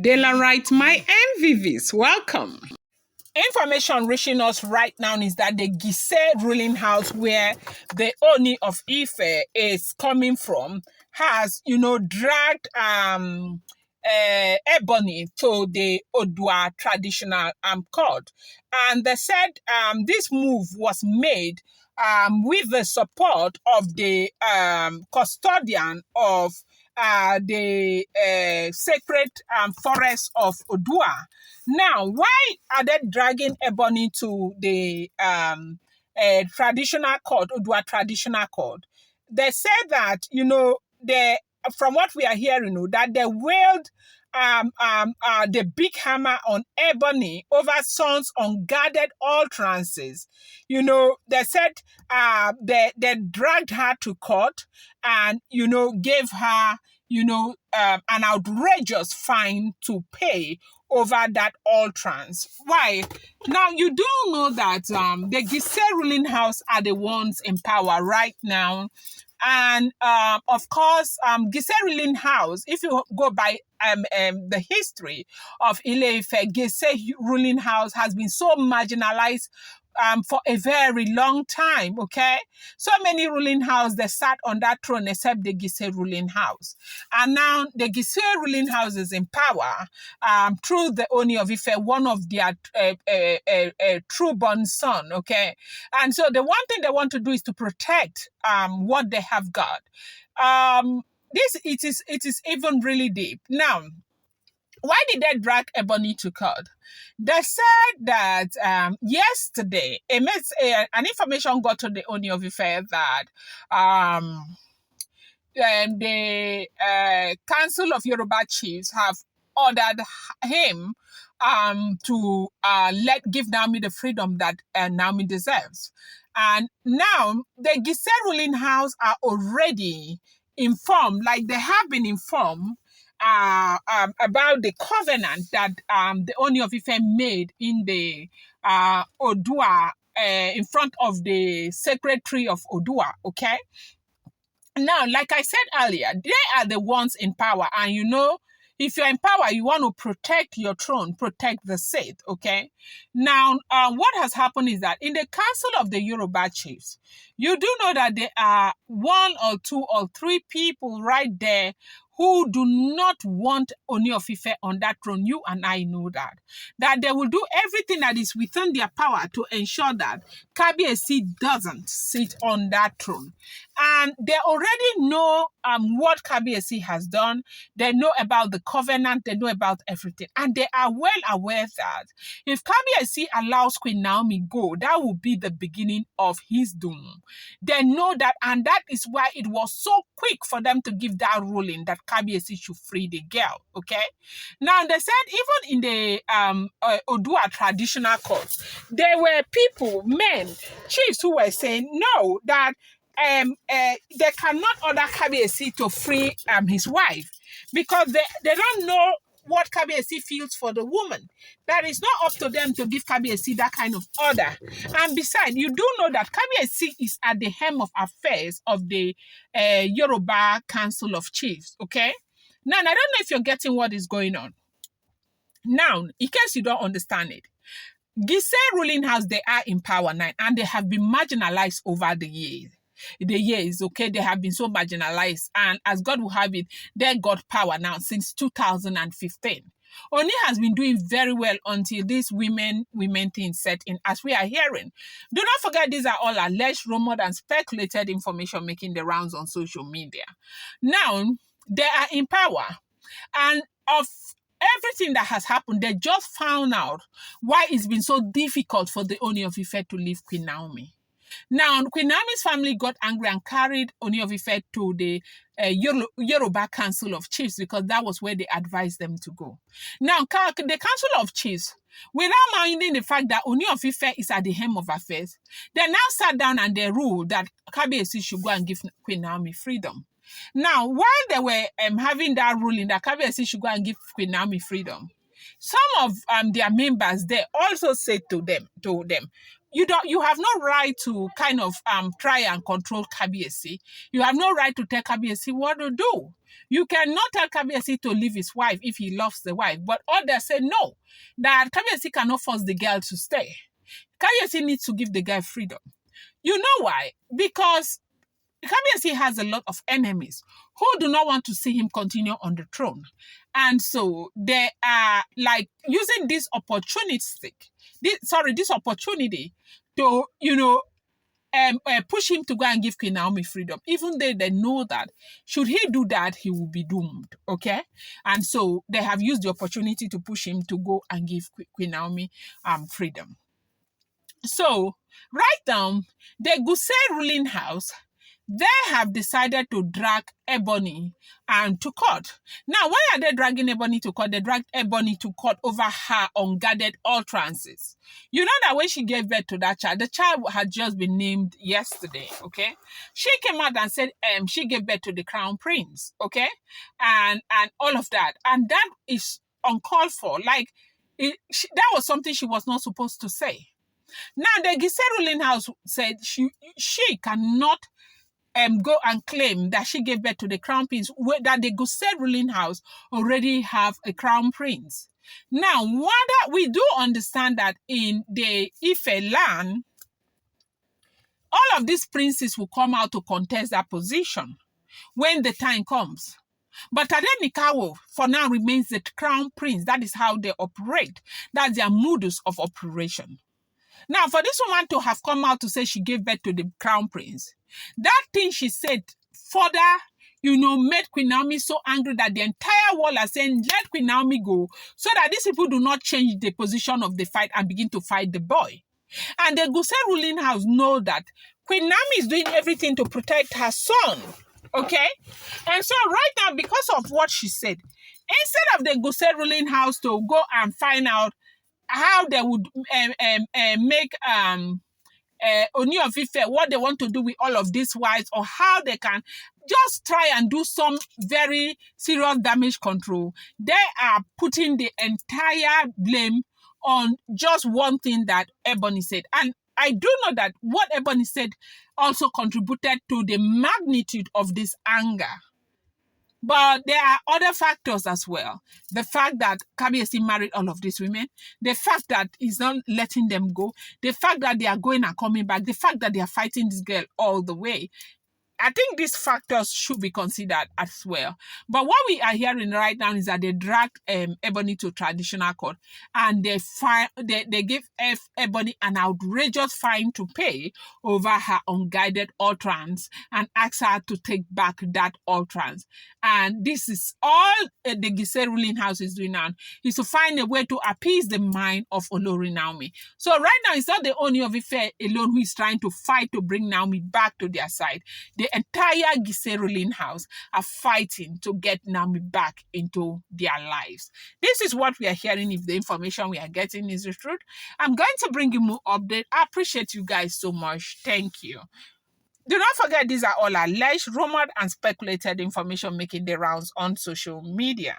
Daylight, my MVVs, welcome. Information reaching us right now is that the Giesi ruling house, where the Ooni of Ife is coming from, has, dragged Ebony to the Odua traditional court. And they said this move was made with the support of the custodian of the sacred forest of Odua. Now, why are they dragging Ebony to the traditional court, Odua traditional court? They said that, from what we are hearing, that they wield the big hammer on Ebony over Son's unguarded utterances. They said they dragged her to court and, gave her, an outrageous fine to pay over that utterance. Why? Now, you do know that the Giesi ruling house are the ones in power right now. And of course, Giesi ruling house, if you go by the history of Ile-Ife, Giesi ruling house has been so marginalized for a very long time, okay? So many ruling house, they sat on that throne except the Giesi ruling house. And now the Giesi ruling house is in power through the Ooni of Ife, one of their true-born son, okay? And so the one thing they want to do is to protect what they have got. It is even really deep. Now, why did they drag Ebony to court? They said that yesterday, an information got to the Ooni of Ife that the Council of Yoruba Chiefs have ordered him to give Naomi the freedom that Naomi deserves. And now the Giesi ruling house are already informed, like they have been informed, about the covenant that the Ooni of Ife made in the Odua, in front of the sacred tree of Odua, okay? Now, like I said earlier, they are the ones in power. And if you're in power, you want to protect your throne, protect the seat, okay? Now, what has happened is that in the Council of the Yoruba Chiefs, you do know that there are 1 or 2 or 3 people right there who do not want Ooni of Ife on that throne. You and I know that. That they will do everything that is within their power to ensure that Kabiyesi doesn't sit on that throne. And they already know what Kabiyesi has done. They know about the covenant. They know about everything. And they are well aware that if Kabiyesi allows Queen Naomi go, that will be the beginning of his doom. They know that, and that is why it was so quick for them to give that ruling that Kabiyesi should free the girl, okay? Now, they said even in the Odua traditional court, there were people, men, chiefs who were saying no, that they cannot order Kabiyesi to free his wife because they don't know what Kabiyesi feels for the woman. That is not up to them to give Kabiyesi that kind of order. And besides, you do know that Kabiyesi is at the helm of affairs of the Yoruba Council of Chiefs, okay? Now, I don't know if you're getting what is going on. Now, in case you don't understand it, Giesi ruling house, they are in power now, and they have been marginalized over the years, okay? They have been so marginalized, and as God will have it, they got power now since 2015. Ooni has been doing very well until this women thing set in, as we are hearing. Do not forget, these are all alleged, rumored, and speculated information making the rounds on social media. Now, they are in power, and of everything that has happened, they just found out why it's been so difficult for the Ooni of Ife to leave Queen Naomi. Now, Queen Naomi's family got angry and carried Ooni of Ife to the Yoruba Council of Chiefs because that was where they advised them to go. Now, the Council of Chiefs, without minding the fact that Ooni of Ife is at the helm of affairs, they now sat down and they ruled that Kabiyesi should go and give Queen Naomi freedom. Now, while they were having that ruling that Kabiyesi should go and give Queen Naomi freedom, some of their members there also said to them, you have no right to kind of try and control Kabiesi. You have no right to tell Kabiesi what to do. You cannot tell Kabiesi to leave his wife if he loves the wife. But others say no, that Kabiesi cannot force the girl to stay. Kabiesi needs to give the guy freedom. You know why? Because Kabiesi has a lot of enemies who do not want to see him continue on the throne. And so they are like using this opportunity to, push him to go and give Queen Naomi freedom, even though they know that should he do that, he will be doomed. Okay. And so they have used the opportunity to push him to go and give Queen Naomi freedom. So right now, the Giesi ruling house, they have decided to drag Ebony to court. Now, why are they dragging Ebony to court? They dragged Ebony to court over her unguarded utterances. You know that when she gave birth to that child, the child had just been named yesterday, okay? She came out and said she gave birth to the crown prince, okay? And all of that. And that is uncalled for. Like, that was something she was not supposed to say. Now, the Giesi ruling house said she cannot go and claim that she gave birth to the crown prince, that the Giesi ruling house already have a crown prince. Now, we do understand that in the Ife land, all of these princes will come out to contest that position when the time comes. But Tadenikawo, for now, remains the crown prince. That is how they operate. That's their modus of operation. Now, for this woman to have come out to say she gave birth to the crown prince, that thing she said further, made Queen Naomi so angry that the entire world are saying, let Queen Naomi go, so that these people do not change the position of the fight and begin to fight the boy. And the Giesi ruling house know that Queen Naomi is doing everything to protect her son. Okay? And so right now, because of what she said, instead of the Giesi ruling house to go and find out how they would make Ooni of Ife, what they want to do with all of these wives, or how they can just try and do some very serious damage control, they are putting the entire blame on just one thing that Ebony said. And I do know that what Ebony said also contributed to the magnitude of this anger. But there are other factors as well. The fact that Kabiesi married all of these women, the fact that he's not letting them go, the fact that they are going and coming back, the fact that they are fighting this girl all the way. I think these factors should be considered as well. But what we are hearing right now is that they dragged Ebony to traditional court, and they give Ebony an outrageous fine to pay over her unguided utterance and ask her to take back that utterance. And this is all the Giesi ruling house is doing now, is to find a way to appease the mind of Olori Naomi. So right now, it's not the Ooni of Ife alone who is trying to fight to bring Naomi back to their side. The entire Giesi ruling house are fighting to get Naomi back into their lives. This is what we are hearing. If the information we are getting is the truth, I'm going to bring you more update. I appreciate you guys so much. Thank you. Do not forget, these are all alleged, rumored, and speculated information making the rounds on social media.